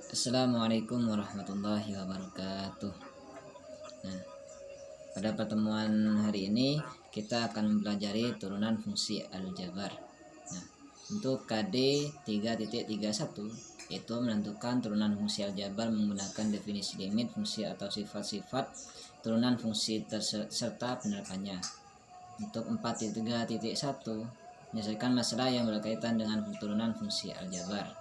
Assalamualaikum warahmatullahi wabarakatuh. Nah, pada pertemuan hari ini kita akan mempelajari turunan fungsi aljabar. Nah, untuk KD 3.31 itu menentukan turunan fungsi aljabar menggunakan definisi limit fungsi atau sifat-sifat turunan fungsi serta penerapannya. Untuk 4.3.1 menyelesaikan masalah yang berkaitan dengan turunan fungsi aljabar.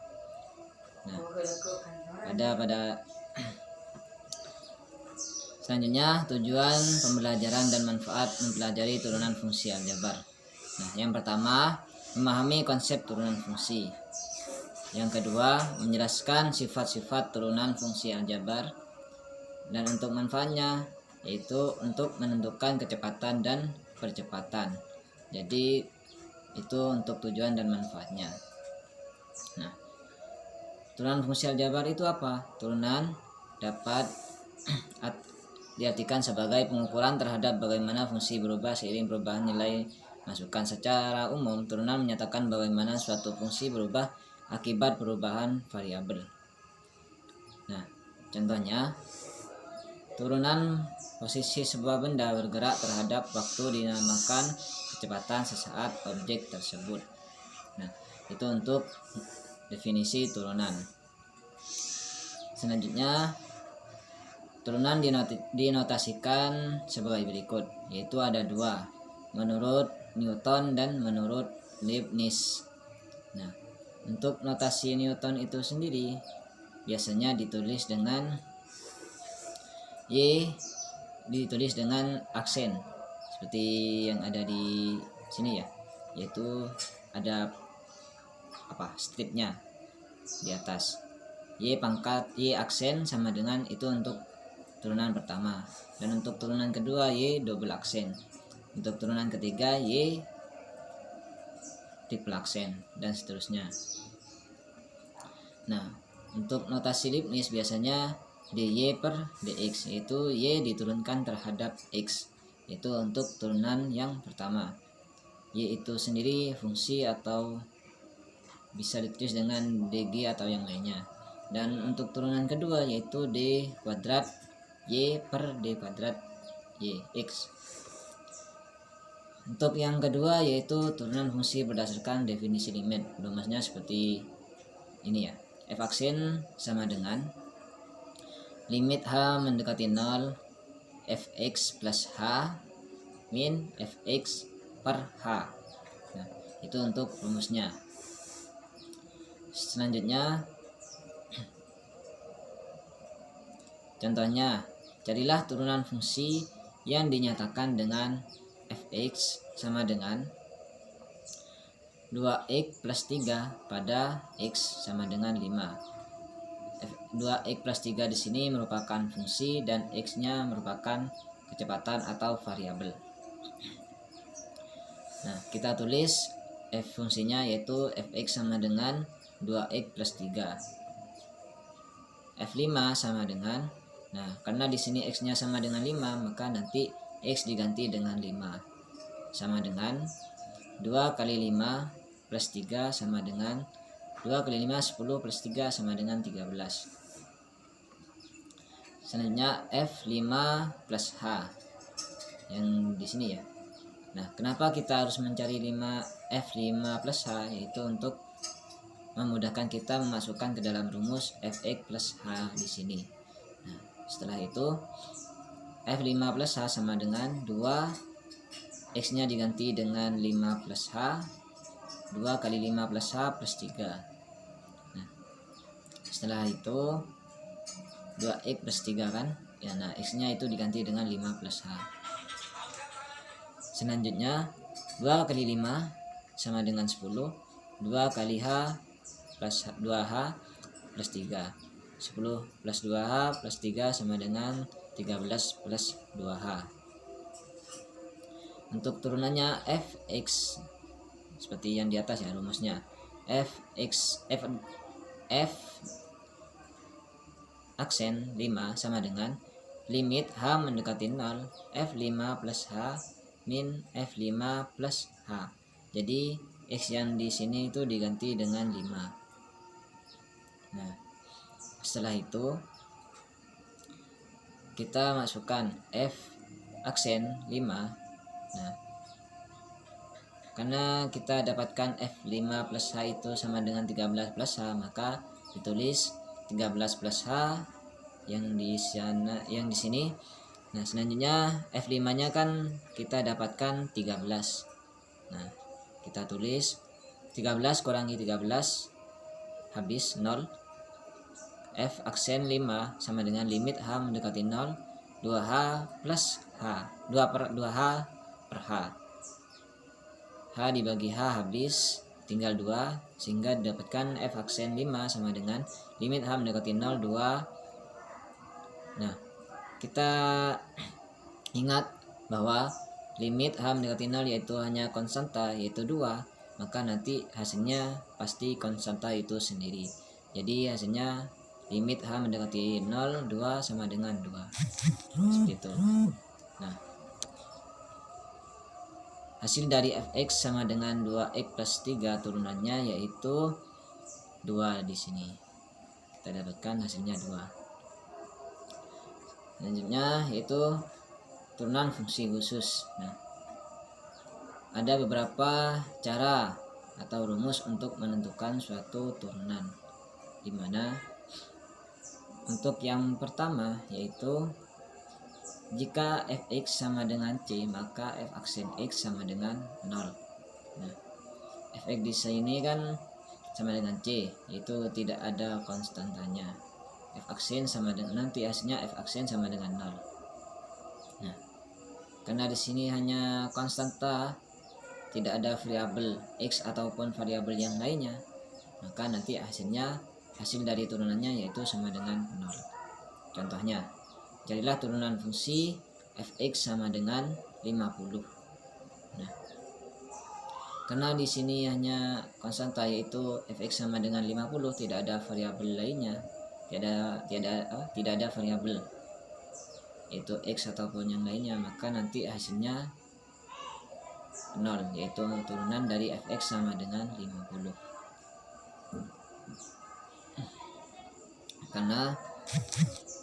Nah, pada selanjutnya tujuan pembelajaran dan manfaat mempelajari turunan fungsi aljabar. Nah, yang pertama, memahami konsep turunan fungsi. Yang kedua, menjelaskan sifat-sifat turunan fungsi aljabar. Dan untuk manfaatnya yaitu untuk menentukan kecepatan dan percepatan. Jadi itu untuk tujuan dan manfaatnya. Nah, turunan fungsi aljabar itu apa? Turunan dapat diartikan sebagai pengukuran terhadap bagaimana fungsi berubah seiring perubahan nilai masukan. Secara umum, turunan menyatakan bagaimana suatu fungsi berubah akibat perubahan variabel. Nah, contohnya, turunan posisi sebuah benda bergerak terhadap waktu dinamakan kecepatan sesaat objek tersebut. Nah, itu untuk definisi turunan. Selanjutnya, turunan dinotasikan sebagai berikut, yaitu ada dua, menurut Newton dan menurut Leibniz. Nah, untuk notasi Newton itu sendiri biasanya ditulis dengan Y, ditulis dengan aksen seperti yang ada di sini ya, yaitu ada stripnya di atas. Y pangkat Y aksen sama dengan itu untuk turunan pertama, dan untuk turunan kedua Y double aksen, untuk turunan ketiga Y triple aksen, dan seterusnya. Nah, untuk notasi Leibniz biasanya dy per dx, yaitu Y diturunkan terhadap X, itu untuk turunan yang pertama. Y itu sendiri fungsi atau bisa ditulis dengan dg atau yang lainnya. Dan untuk turunan kedua yaitu d kuadrat Y per d kuadrat Y X. Untuk yang kedua yaitu turunan fungsi berdasarkan definisi limit. Rumusnya seperti ini ya. F aksen sama dengan limit H mendekati 0 Fx plus H min Fx per H. Nah, itu untuk rumusnya. Selanjutnya, contohnya, carilah turunan fungsi yang dinyatakan dengan Fx sama dengan 2x plus 3 pada x sama dengan 5. 2x plus 3 di sini merupakan fungsi dan x-nya merupakan kecepatan atau variabel. Nah, kita tulis f fungsinya yaitu fx sama dengan 2x plus 3. F5 sama dengan, nah karena di sini x-nya sama dengan 5, maka nanti x diganti dengan 5 sama dengan 2 kali 5 plus 3 sama dengan 2 kali 5 10 plus 3 sama dengan 13. Selanjutnya F5 plus H yang di sini ya. Nah, kenapa kita harus mencari F5 plus H? Yaitu untuk memudahkan kita memasukkan ke dalam rumus Fx plus H di sini. Nah, setelah itu F5 plus H sama dengan 2, X-nya diganti dengan 5 plus H, 2 kali 5 plus H plus 3. Nah, setelah itu 2x plus 3 kan ya, nah X-nya itu diganti dengan 5 plus H. Selanjutnya 2 kali 5 sama dengan 10, 2 kali H plus 2H plus 3, 10 plus 2H plus 3 sama dengan 13 plus 2H. Untuk turunannya Fx seperti yang di atas ya rumusnya. F aksen 5 sama dengan limit H mendekati 0 F5 plus H min F5 plus H. Jadi X yang di sini itu diganti dengan 5. Nah, Setelah itu kita masukkan F aksen 5. Nah, karena kita dapatkan F5 plus H itu sama dengan 13 plus H, maka ditulis 13 plus H yang di sana, yang di sini. Nah, selanjutnya F5-nya kan kita dapatkan 13. Nah, kita tulis 13 kurangi 13 habis 0. F aksen 5 sama dengan limit H mendekati 0, 2H plus H, 2H per H. H dibagi H habis, tinggal 2, sehingga didapatkan F aksen 5 sama dengan limit H mendekati 0, 2. Nah, kita ingat bahwa limit H mendekati 0 yaitu hanya konstanta, yaitu 2, maka nanti hasilnya pasti konstanta itu sendiri. Jadi hasilnya limit H mendekati 0, 2 sama dengan 2. Seperti itu. Nah, hasil dari fx sama dengan 2x plus 3 turunannya yaitu 2 di sini. Kita dapatkan hasilnya 2. Selanjutnya yaitu turunan fungsi khusus. Nah, ada beberapa cara atau rumus untuk menentukan suatu turunan, dimana untuk yang pertama yaitu jika fx sama dengan c, maka f aksen x sama dengan 0. Nah, fx di sini kan sama dengan c, yaitu tidak ada konstantanya. F aksen sama dengan, nanti hasilnya f aksen sama dengan 0. Nah, karena di sini hanya konstanta, tidak ada variabel x ataupun variabel yang lainnya, maka nanti hasilnya, hasil dari turunannya yaitu sama dengan 0. Contohnya, carilah turunan fungsi fx sama dengan 50. Nah, karena di sini hanya konstanta yaitu fx sama dengan 50, tidak ada variabel lainnya, tidak ada variabel yaitu x ataupun yang lainnya, maka nanti hasilnya 0, yaitu turunan dari fx sama dengan 50. Karena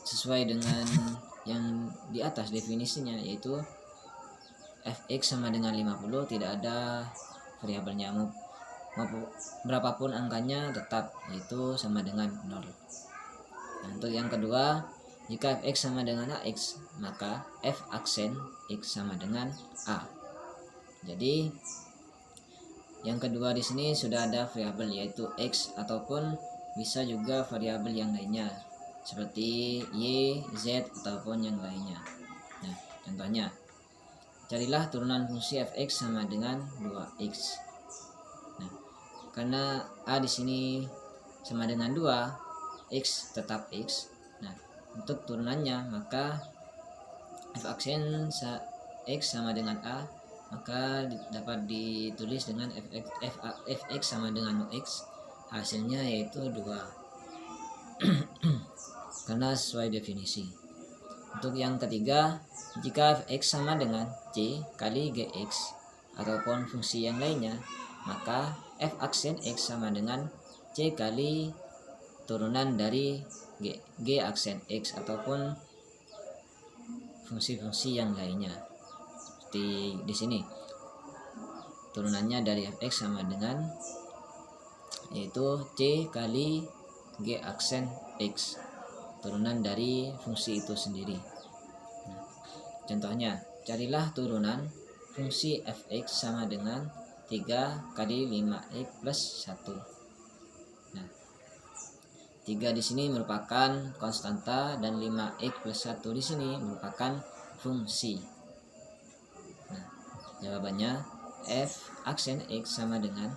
sesuai dengan yang di atas definisinya, yaitu fx sama dengan 50, tidak ada variabelnya, berapapun angkanya tetap, yaitu sama dengan 0. Nah, untuk yang kedua, jika fx sama dengan ax, maka f aksen x sama dengan a. Jadi yang kedua di sini sudah ada variabel yaitu x, ataupun bisa juga variabel yang lainnya seperti y, z ataupun yang lainnya. Nah, contohnya, carilah turunan fungsi fx sama dengan 2x. Nah, karena a di sini sama dengan 2, x tetap x. Nah, untuk turunannya maka f aksen x sama dengan a, maka dapat ditulis dengan fx sama dengan x, hasilnya yaitu 2. Karena sesuai definisi. Untuk yang ketiga, jika fx sama dengan c kali gx ataupun fungsi yang lainnya, maka f aksen x sama dengan c kali turunan dari g aksen x ataupun fungsi-fungsi yang lainnya. Seperti di sini, turunannya dari fx sama dengan yaitu c kali g aksen x, turunan dari fungsi itu sendiri. Nah, contohnya, carilah turunan fungsi fx sama dengan 3 kali 5x plus 1. Nah, 3 di sini merupakan konstanta dan 5x plus 1 di sini merupakan fungsi. Nah, jawabannya f aksen x sama dengan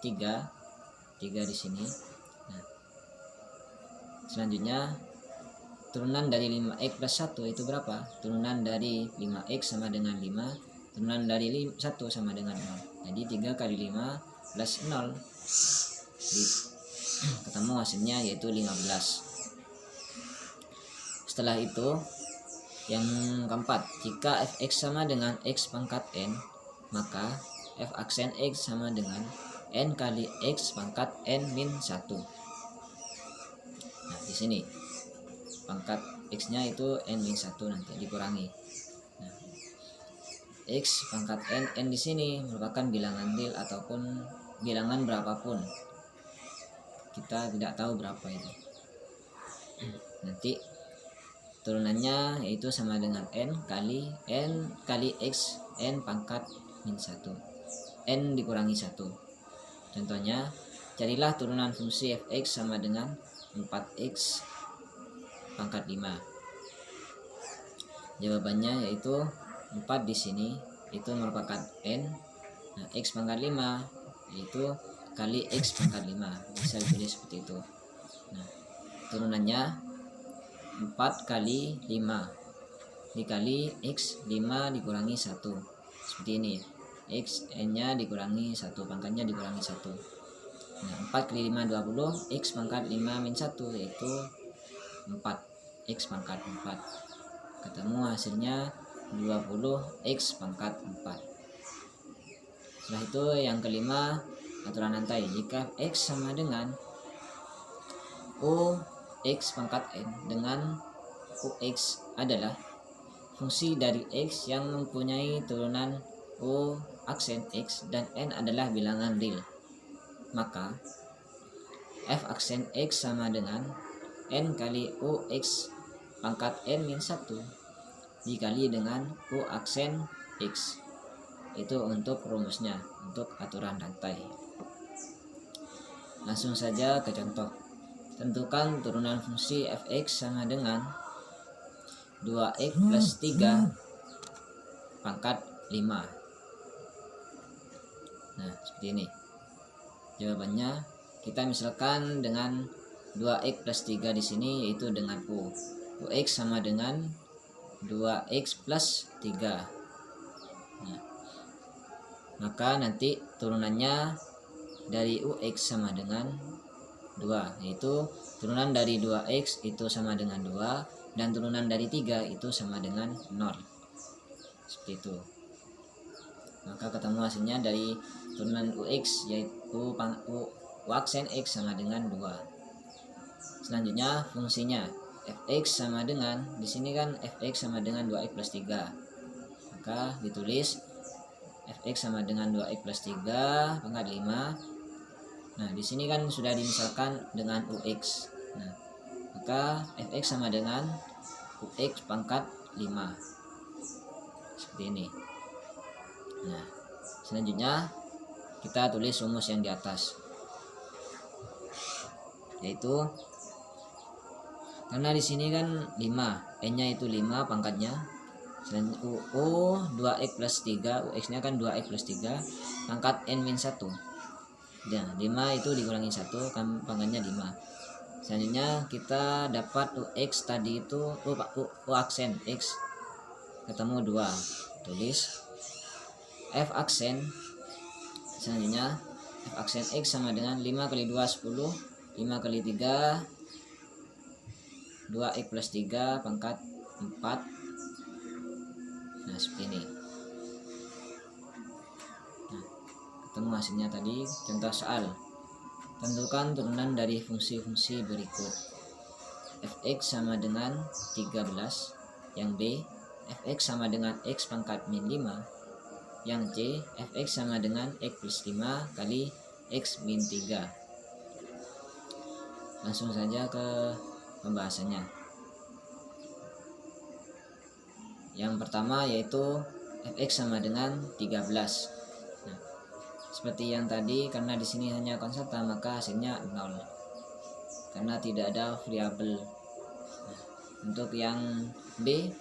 3 di sini. Nah, selanjutnya turunan dari 5x plus 1 itu berapa? Turunan dari 5x sama dengan 5, turunan dari 1 sama dengan 0. Jadi 3 kali 5 plus 0, ketemu hasilnya yaitu 15. Setelah itu yang keempat, jika fx sama dengan x pangkat n, maka f aksen x sama dengan n kali x pangkat n min 1. Nah, di sini. Pangkat x-nya itu n-1 nanti dikurangi. Nah, x pangkat n di sini merupakan bilangan real ataupun bilangan berapapun. Kita tidak tahu berapa itu. Nanti turunannya yaitu sama dengan n kali x n pangkat min 1. N dikurangi 1. Contohnya, carilah turunan fungsi fx sama dengan 4x pangkat 5. Jawabannya yaitu 4 di sini itu merupakan n. Nah, x pangkat 5 yaitu kali x pangkat 5. Bisa ditulis seperti itu. Nah, turunannya 4 kali 5 dikali x 5 dikurangi 1. Seperti ini. X n-nya dikurangi 1, pangkatnya dikurangi 1. Nah, 4 kali 5 20, x pangkat 5 min 1 yaitu 4, x pangkat 4. Ketemu hasilnya 20x pangkat 4. Setelah itu yang kelima, aturan rantai. Jika x sama dengan u x pangkat n dengan ux adalah fungsi dari x yang mempunyai turunan u aksen x dan n adalah bilangan real, maka f aksen x sama dengan n kali ux pangkat n min 1 dikali dengan u aksen x. Itu untuk rumusnya, untuk aturan rantai. Langsung saja ke contoh. Tentukan turunan fungsi fx sama dengan 2x plus 3 pangkat 5. Nah, seperti ini. Jawabannya kita misalkan dengan 2x plus 3 di sini yaitu dengan u. Ux sama dengan 2x plus 3. Nah, maka nanti turunannya dari ux sama dengan 2, yaitu turunan dari 2x itu sama dengan 2 dan turunan dari 3 itu sama dengan 0. Seperti itu. Maka ketemu hasilnya dari turunan ux yaitu u aksen x sama dengan 2. Selanjutnya fungsinya fx sama dengan, di sini kan fx sama dengan 2x plus 3. Maka ditulis fx sama dengan 2x plus 3 pangkat 5. Nah, di sini kan sudah dimisalkan dengan ux. Nah, maka fx sama dengan ux pangkat 5. Seperti ini. Nah, selanjutnya kita tulis rumus yang di atas, yaitu karena di sini kan 5, n-nya itu 5 pangkatnya. Selanjutnya 2x plus 3, ux-nya kan 2x plus 3 pangkat n min 1. Nah, 5 itu dikurangi 1 kan pangkatnya 5. Selanjutnya kita dapat ux tadi itu u aksen x ketemu 2. Tulis f aksen, selanjutnya f aksen x sama dengan 5 kali 2 10, 5 kali 3 2x plus 3 pangkat 4. Nah, seperti ini. Nah, ketemu hasilnya tadi. Contoh soal, tentukan turunan dari fungsi-fungsi berikut. Fx sama dengan 13. Yang B, fx sama dengan x pangkat min 5. Yang C, fx sama dengan x plus 5 kali x min 3. Langsung saja ke pembahasannya. Yang pertama yaitu fx sama dengan 13. Nah, seperti yang tadi, karena di sini hanya konstanta maka hasilnya 0 karena tidak ada variabel. Nah, untuk yang B,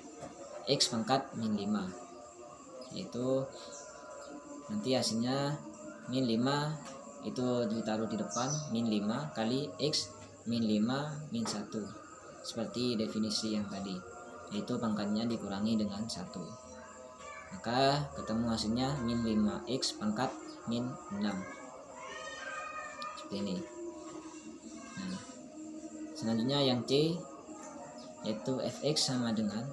x pangkat min 5, yaitu nanti hasilnya min 5 itu ditaruh di depan, min 5 kali x min 5 min 1 seperti definisi yang tadi, yaitu pangkatnya dikurangi dengan 1. Maka ketemu hasilnya min 5x pangkat min 6 seperti ini. Nah, selanjutnya yang C yaitu fx sama dengan,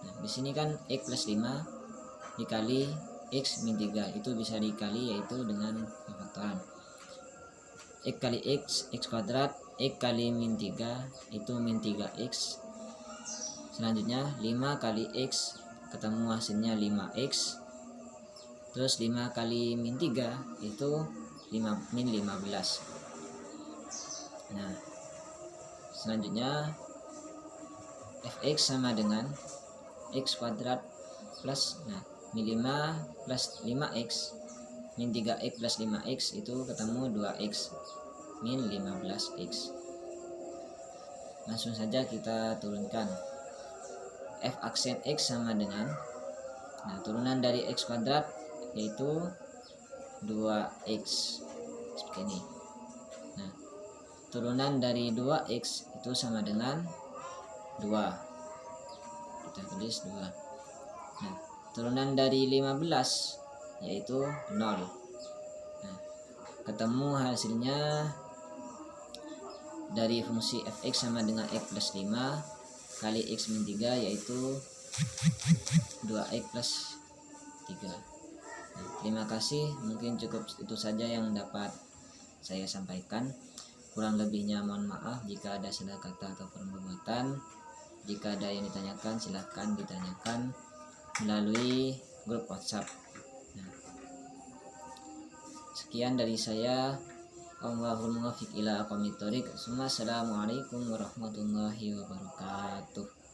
nah, di sini kan x plus 5 dikali x min 3 itu bisa dikali yaitu dengan pemfaktoran. X kali x kuadrat X kali min 3 itu min 3x. Selanjutnya 5 kali X, ketemu hasilnya 5x. Terus 5 kali min 3 itu min 15. Nah, selanjutnya fx sama dengan x kuadrat plus, nah, min 5 plus 5x, min 3x plus 5x itu ketemu 2x, min 15x. Langsung saja kita turunkan. F aksen x sama dengan, nah, turunan dari x kuadrat yaitu 2x, seperti ini. Nah, turunan dari 2x itu sama dengan 2, kita tulis 2. Nah, turunan dari 15 yaitu 0. Nah, ketemu hasilnya dari fungsi fx sama dengan x plus 5 kali x min 3 yaitu 2x plus 3. Nah, terima kasih, mungkin cukup itu saja yang dapat saya sampaikan. Kurang lebihnya mohon maaf jika ada salah kata atau perbuatan. Jika ada yang ditanyakan silahkan ditanyakan melalui grup WhatsApp. Nah, sekian dari saya. Wallahul muwaffiq ila aqwamit thoriq. Assalamualaikum warahmatullahi wabarakatuh.